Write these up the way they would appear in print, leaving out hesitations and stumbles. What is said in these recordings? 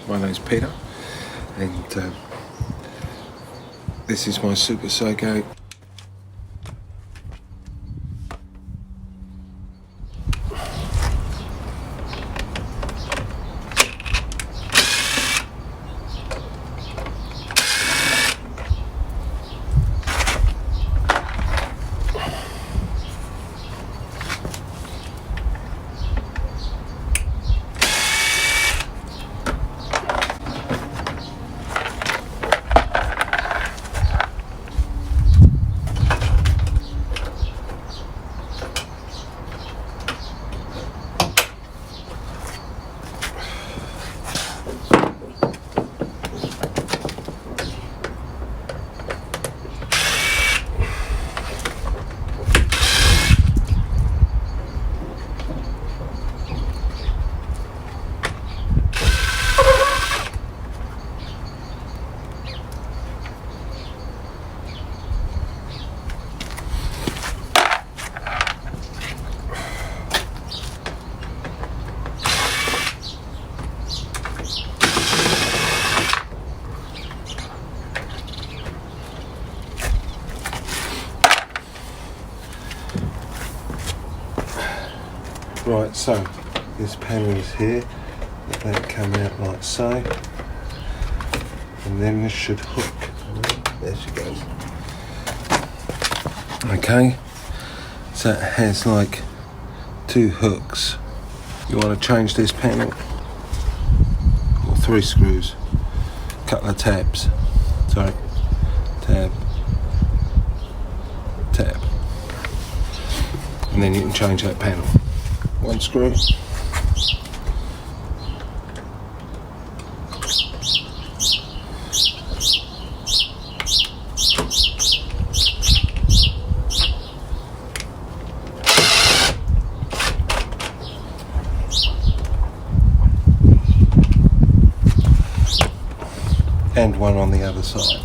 My name's Peter, and this is my Super Soco. Right, so this panel is here, that come out like so, and then this should hook. There she goes. Okay, so it has like two hooks. You want to change this panel, or 3 screws, couple of tabs, sorry, tab, tab, and then you can change that panel. 1 screw, and 1 on the other side.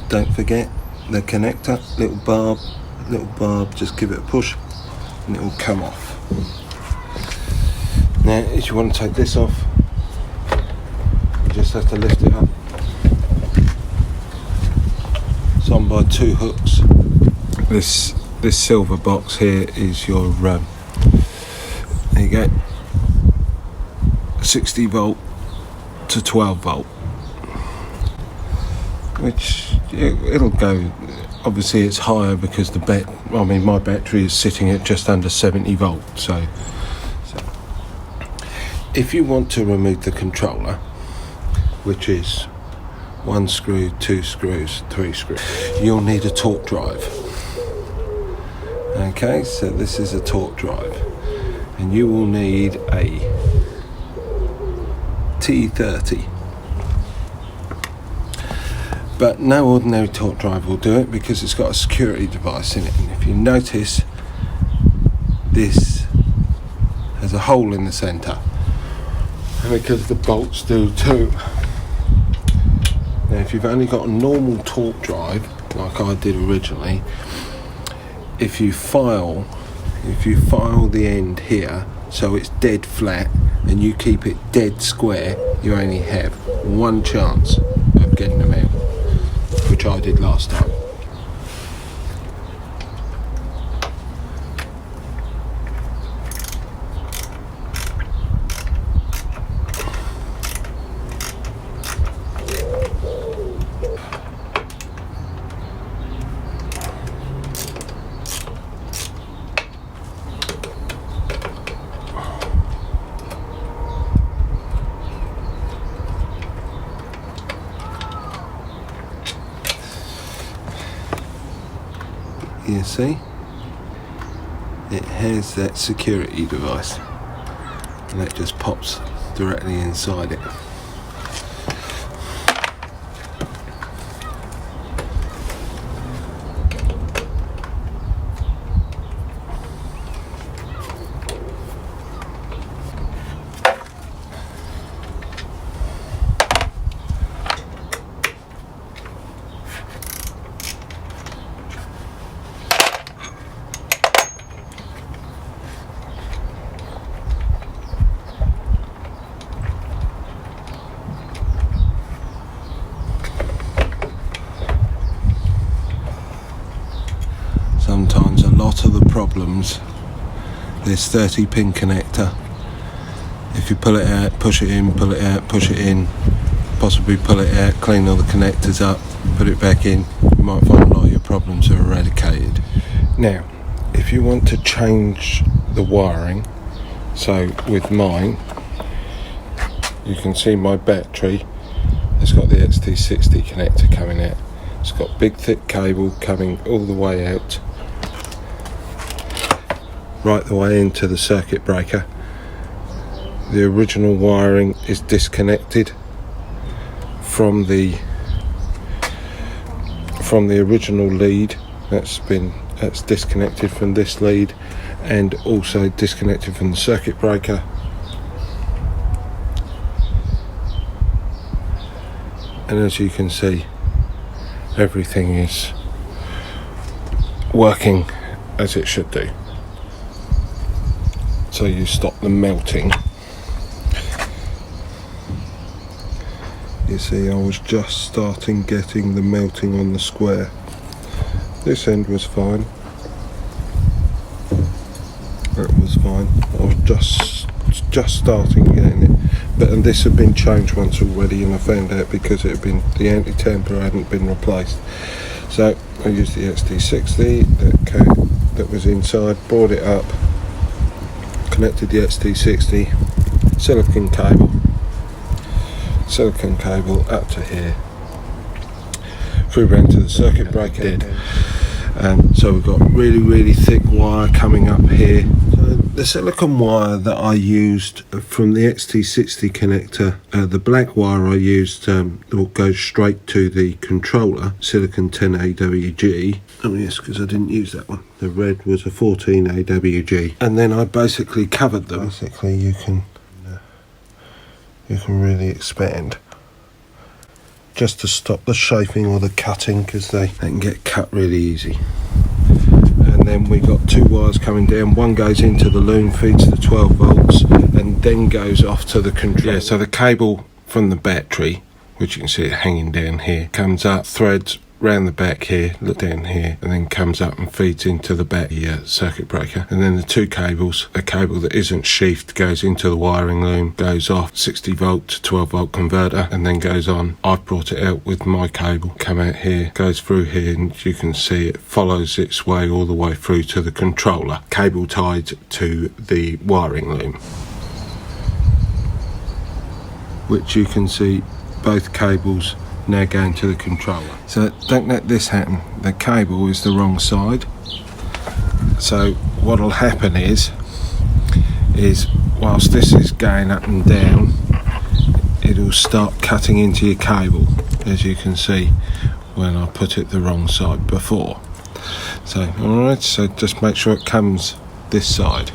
Don't forget the connector, little barb, just give it a push and it will come off. Now if you want to take this off, you just have to lift it up. It's on by 2 hooks. This silver box here is your there you go, 60 volt to 12 volt, which it'll go, obviously it's higher because my battery is sitting at just under 70 volts. So if you want to remove the controller, which is 1 screw, 2 screws, 3 screws, you'll need a torque drive. Okay, so this is a torque drive, and you will need a T30. But no ordinary torque drive will do it, because it's got a security device in it. And if you notice, this has a hole in the centre, and because the bolts do too. Now if you've only got a normal torque drive, like I did originally, if you file the end here so it's dead flat and you keep it dead square, you only have 1 chance of getting them out, which I did last time. You see, it has that security device, and that just pops directly inside it. problems, this 30 pin connector, if you pull it out, push it in, pull it out, push it in, possibly pull it out, clean all the connectors up, put it back in, you might find a lot of your problems are eradicated. Now, if you want to change the wiring, so with mine, you can see my battery has got the XT60 connector coming out. It's got big thick cable coming all the way out, right the way into the circuit breaker. The original wiring is disconnected from the original lead. That's disconnected from this lead, and also disconnected from the circuit breaker. And as you can see, everything is working as it should do. So you stop the melting. You see, I was just starting getting the melting on the square. This end was fine. That was fine. I was just starting getting it. But this had been changed once already, and I found out because it had been, the anti-tamper hadn't been replaced. So I used the XT60 that was inside, brought it up, connected the XT60 silicon cable up to here, through round to the circuit breaker. So we've got really thick wire coming up here. So the silicon wire that I used from the XT60 connector, the black wire I used will go straight to the controller, silicon 10 AWG. Oh yes, because I didn't use that one. The red was a 14 AWG. And then I basically covered them. Basically you can really expand, just to stop the chafing or the cutting, because they can get cut really easy. And then we got two wires coming down. One goes into the loom, feeds the 12 volts, and then goes off to the controller. Yeah, so the cable from the battery, which you can see it hanging down here, comes up, threads round the back here, look down here, and then comes up and feeds into the battery circuit breaker. And then the two cables, a cable that isn't sheathed goes into the wiring loom, goes off 60 volt to 12 volt converter, and then goes on. I've brought it out with my cable, come out here, goes through here, and you can see it follows its way all the way through to the controller, cable tied to the wiring loom, which you can see both cables now going to the controller. So don't let this happen. The cable is the wrong side. So what'll happen is whilst this is going up and down, it'll start cutting into your cable, as you can see when I put it the wrong side before. So alright, so just make sure it comes this side.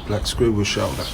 Black screw with shoulder.